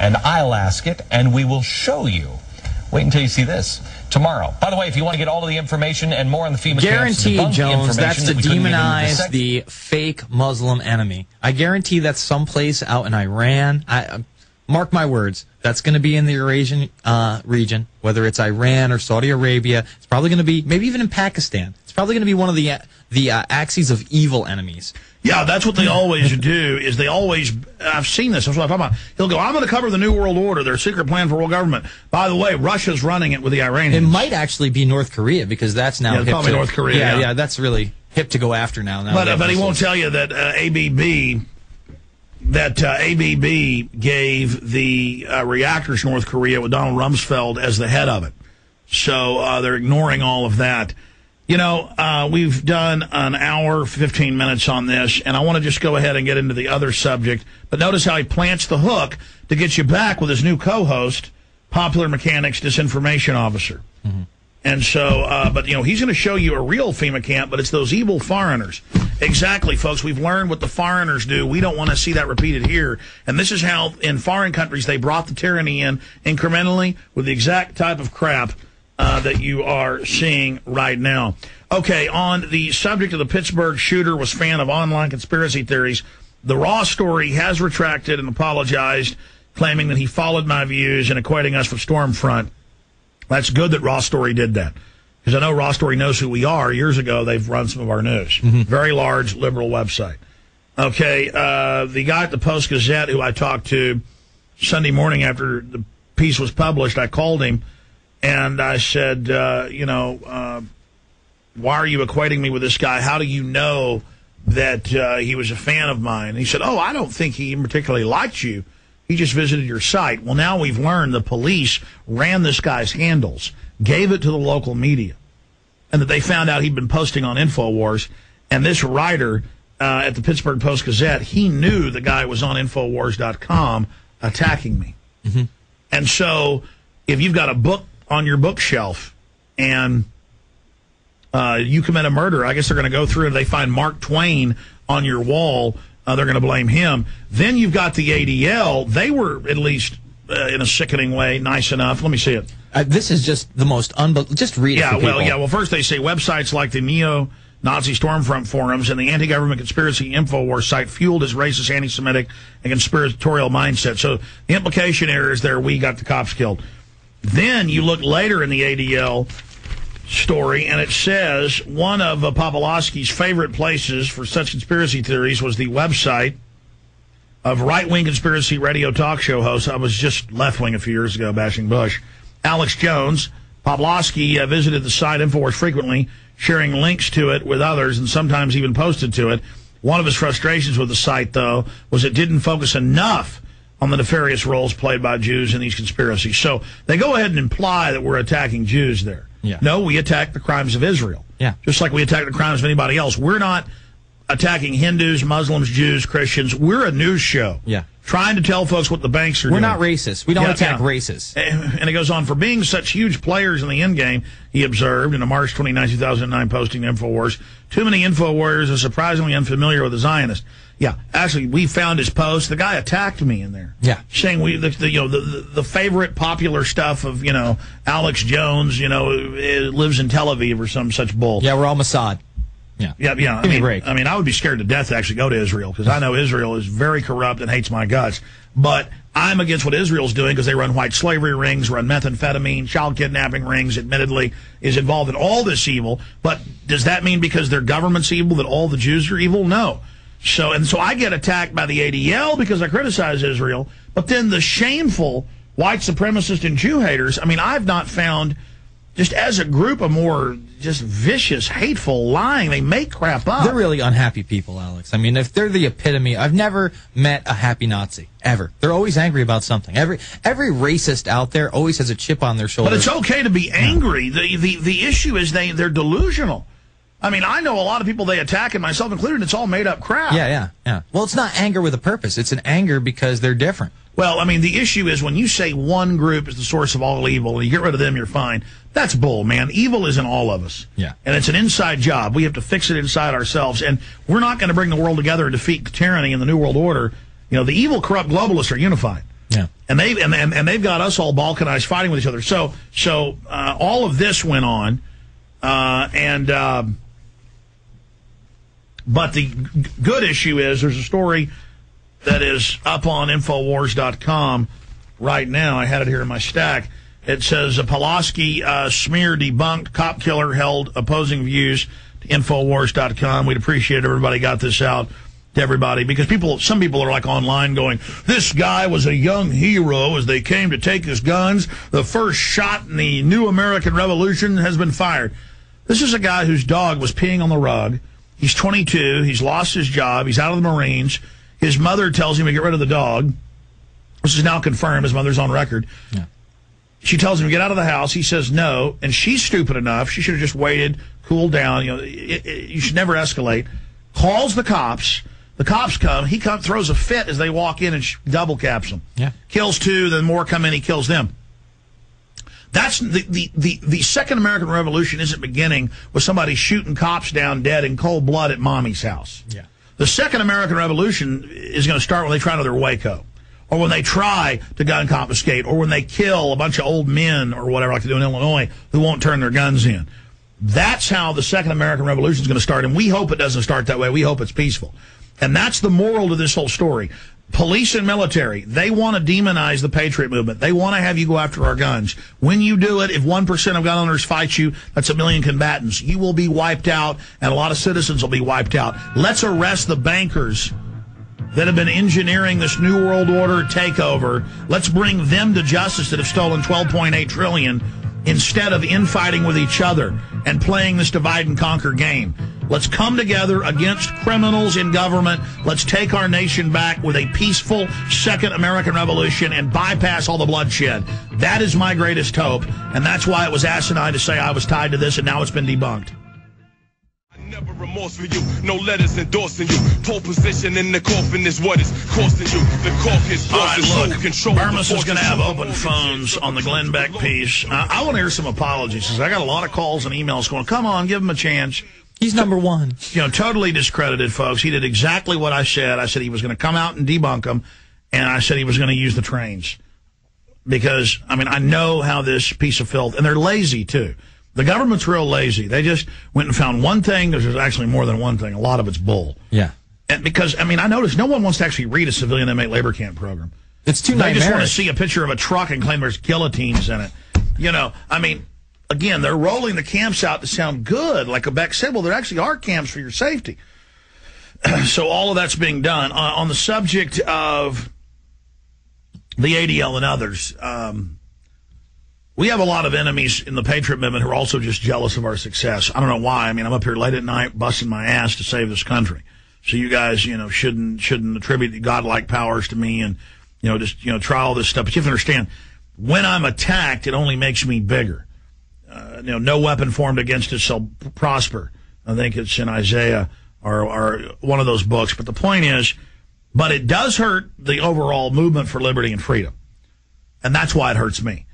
and I'll ask it, and we will show you. Wait until you see this tomorrow. By the way, if you want to get all of the information and more on the FEMA guarantee, camps, Jones, that's to demonize the fake Muslim enemy. I guarantee that's someplace out in Iran. Mark my words, that's going to be in the Eurasian region, whether it's Iran or Saudi Arabia. It's probably going to be, maybe even in Pakistan. It's probably going to be one of the axes of evil enemies. Yeah, that's what they always do, is they always, I've seen this, that's what I'm talking about. He'll go, I'm going to cover the New World Order, their secret plan for world government. By the way, Russia's running it with the Iranians. It might actually be North Korea, because that's now hip probably to, North Korea. Yeah, that's really hip to go after now. But he won't tell you that ABB gave the reactors to North Korea with Donald Rumsfeld as the head of it. So they're ignoring all of that. You know, we've done an hour, 15 minutes on this, and I want to just go ahead and get into the other subject. But notice how he plants the hook to get you back with his new co-host, Popular Mechanics Disinformation Officer. Mm-hmm. And so, but, you know, he's going to show you a real FEMA camp, but it's those evil foreigners. Exactly, folks. We've learned what the foreigners do. We don't want to see that repeated here. And this is how, in foreign countries, they brought the tyranny in incrementally with the exact type of crap that you are seeing right now. Okay, on the subject of the Pittsburgh shooter was fan of online conspiracy theories, the Raw story has retracted and apologized, claiming that he followed my views and equating us with Stormfront. That's good that Raw Story did that, because I know Raw Story knows who we are. Years ago, they've run some of our news. Mm-hmm. Very large liberal website. Okay, the guy at the Post-Gazette who I talked to Sunday morning after the piece was published, I called him, and I said, why are you equating me with this guy? How do you know that he was a fan of mine? And he said, oh, I don't think he particularly liked you. He just visited your site. Well, now we've learned the police ran this guy's handles, gave it to the local media, and that they found out he'd been posting on InfoWars. And this writer at the Pittsburgh Post-Gazette, he knew the guy was on InfoWars.com attacking me. Mm-hmm. And so if you've got a book on your bookshelf and you commit a murder, I guess they're going to go through and they find Mark Twain on your wall. They're going to blame him. Then you've got the ADL. They were, at least in a sickening way, nice enough. Let me see it. This is just the most unbelievable. Just read it for people. Well, first they say websites like the neo-Nazi Stormfront forums and the anti-government conspiracy InfoWars site fueled his racist, anti-Semitic, and conspiratorial mindset. So the implication here is there, we got the cops killed. Then you look later in the ADL story, and it says one of Popolowski's favorite places for such conspiracy theories was the website of right-wing conspiracy radio talk show host. I was just left-wing a few years ago bashing Bush. Alex Jones. Popolowski visited the site InfoWars frequently, sharing links to it with others and sometimes even posted to it. One of his frustrations with the site, though, was it didn't focus enough on the nefarious roles played by Jews in these conspiracies. So they go ahead and imply that we're attacking Jews there. Yeah. No, we attack the crimes of Israel. Yeah. Just like we attack the crimes of anybody else. We're not attacking Hindus, Muslims, Jews, Christians. We're a news show. Yeah. Trying to tell folks what the banks are doing. We're not racist. We don't attack racists. And it goes on, for being such huge players in the endgame, he observed in a March 29, 2009 posting to InfoWars, too many InfoWars are surprisingly unfamiliar with the Zionists. Yeah, actually, we found his post. The guy attacked me in there. Yeah, saying the favorite popular stuff of Alex Jones lives in Tel Aviv or some such bull. Yeah, we're all Mossad. Yeah. I mean, I would be scared to death to actually go to Israel, because I know Israel is very corrupt and hates my guts. But I'm against what Israel's doing, because they run white slavery rings, run methamphetamine, child kidnapping rings, admittedly, is involved in all this evil. But does that mean because their government's evil that all the Jews are evil? No. So I get attacked by the ADL because I criticize Israel, but then the shameful white supremacist and Jew haters, I mean, I've not found, just as a group, a more just vicious, hateful, lying. They make crap up. They're really unhappy people, Alex. I mean, if they're the epitome, I've never met a happy Nazi, ever. They're always angry about something. Every racist out there always has a chip on their shoulder. But it's okay to be angry. The issue is they're delusional. I mean, I know a lot of people they attack, and myself included, and it's all made-up crap. Yeah. Well, it's not anger with a purpose. It's an anger because they're different. Well, I mean, the issue is when you say one group is the source of all evil, and you get rid of them, you're fine. That's bull, man. Evil is in all of us. Yeah. And it's an inside job. We have to fix it inside ourselves, and we're not going to bring the world together and defeat tyranny in the New World Order. The evil, corrupt globalists are unified. Yeah. And they've got us all balkanized, fighting with each other. So all of this went on, but the good issue is there's a story that is up on INFOWARRIOR.com right now. I had it here in my stack. It says Pulaski smear debunked, cop killer held opposing views to INFOWARRIOR.com. We'd appreciate it if everybody got this out to everybody, because some people are like online going, this guy was a young hero as they came to take his guns. The first shot in the new American Revolution has been fired. This is a guy whose dog was peeing on the rug. He's 22. He's lost his job. He's out of the Marines. His mother tells him to get rid of the dog. This is now confirmed. His mother's on record. Yeah. She tells him to get out of the house. He says no, and she's stupid enough. She should have just waited, cooled down. You should never escalate. Calls the cops. The cops come. He throws a fit as they walk in and double caps them. Yeah. Kills two, then more come in. He kills them. That's the Second American Revolution isn't beginning with somebody shooting cops down dead in cold blood at mommy's house. Yeah. The Second American Revolution is going to start when they try another Waco, or when they try to gun confiscate, or when they kill a bunch of old men or whatever, like they do in Illinois, who won't turn their guns in. That's how the Second American Revolution is going to start, and we hope it doesn't start that way. We hope it's peaceful. And that's the moral to this whole story. Police and military, they want to demonize the Patriot movement. They want to have you go after our guns. When you do it, if 1% of gun owners fight you, that's 1 million combatants. You will be wiped out, and a lot of citizens will be wiped out. Let's arrest the bankers that have been engineering this New World Order takeover. Let's bring them to justice that have stolen $12.8 trillion instead of infighting with each other and playing this divide and conquer game. Let's come together against criminals in government. Let's take our nation back with a peaceful Second American Revolution and bypass all the bloodshed. That is my greatest hope, and that's why it was asinine to say I was tied to this, and now it's been debunked. Never remorse for you, no letters endorsing you. Pole position in the coffin is what is costing you. The caucus. All right, look, Bermas is going to have open phones on the Glenn Beck piece. I want to hear some apologies, because I got a lot of calls and emails going, come on, give him a chance. He's number one. Totally discredited, folks. He did exactly what I said. I said he was going to come out and debunk them, and I said he was going to use the trains. Because, I know how this piece of filth, and they're lazy, too. The government's real lazy. They just went and found one thing. There's actually more than one thing. A lot of it's bull. Yeah. And because, I noticed no one wants to actually read a civilian inmate labor camp program. It's too nightmarish. They just want to see a picture of a truck and claim there's guillotines in it. Again, they're rolling the camps out to sound good. Like Beck said, well, there actually are camps for your safety. So all of that's being done. On the subject of the ADL and others, we have a lot of enemies in the Patriot movement who are also just jealous of our success. I don't know why. I'm up here late at night busting my ass to save this country. So you guys, shouldn't attribute godlike powers to me and, try all this stuff. But you have to understand, when I'm attacked, it only makes me bigger. No weapon formed against us shall prosper. I think it's in Isaiah or one of those books. But the point is, but it does hurt the overall movement for liberty and freedom. And that's why it hurts me.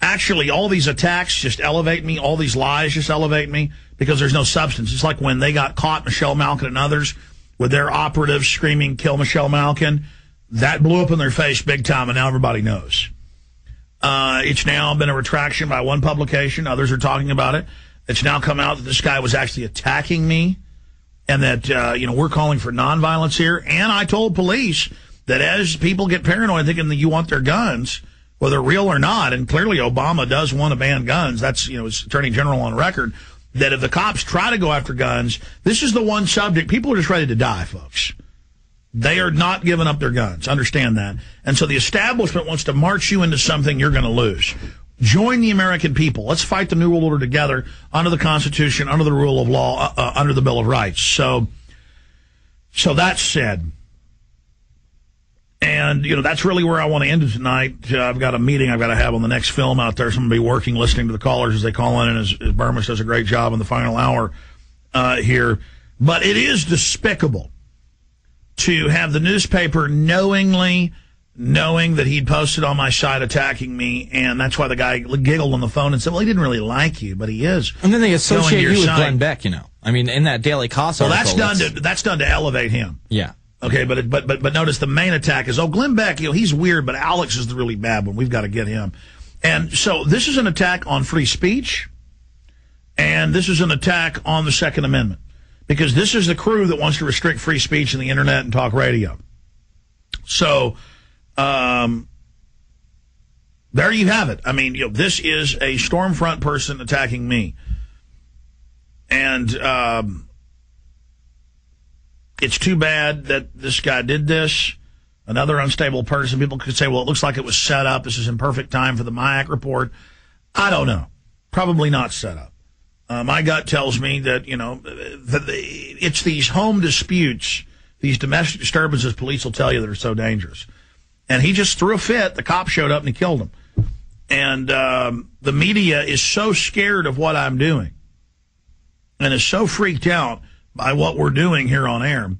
Actually, all these attacks just elevate me. All these lies just elevate me because there's no substance. It's like when they got caught, Michelle Malkin and others, with their operatives screaming, kill Michelle Malkin. That blew up in their face big time, and now everybody knows. It's now been a retraction by one publication. Others are talking about it. It's now come out that this guy was actually attacking me and that, we're calling for nonviolence here. And I told police that as people get paranoid thinking that you want their guns, whether real or not, and clearly Obama does want to ban guns. That's, his attorney general on record, that if the cops try to go after guns, this is the one subject. People are just ready to die, folks. They are not giving up their guns. Understand that. And so the establishment wants to march you into something you're going to lose. Join the American people. Let's fight the New World Order together under the Constitution, under the rule of law, under the Bill of Rights. So that said, and, that's really where I want to end it tonight. I've got a meeting I've got to have on the next film out there. So I'm going to be working, listening to the callers as they call in, and as Bermas does a great job in the final hour here. But it is despicable to have the newspaper knowing that he'd posted on my site attacking me, and that's why the guy giggled on the phone and said, well, he didn't really like you, but he is. And then they associate you with Glenn Beck, in that Daily Kos article. Well, that's done to elevate him. Yeah. Okay, but notice the main attack is, Glenn Beck, he's weird, but Alex is the really bad one. We've got to get him. And so this is an attack on free speech, and this is an attack on the Second Amendment, because this is the crew that wants to restrict free speech in the internet and talk radio. So there you have it. I mean, this is a Stormfront person attacking me. And it's too bad that this guy did this. Another unstable person. People could say, well, it looks like it was set up. This is in perfect time for the MIAC report. I don't know. Probably not set up. My gut tells me that, it's these home disputes, these domestic disturbances, police will tell you, that are so dangerous. And he just threw a fit. The cop showed up and he killed him. And the media is so scared of what I'm doing and is so freaked out by what we're doing here on air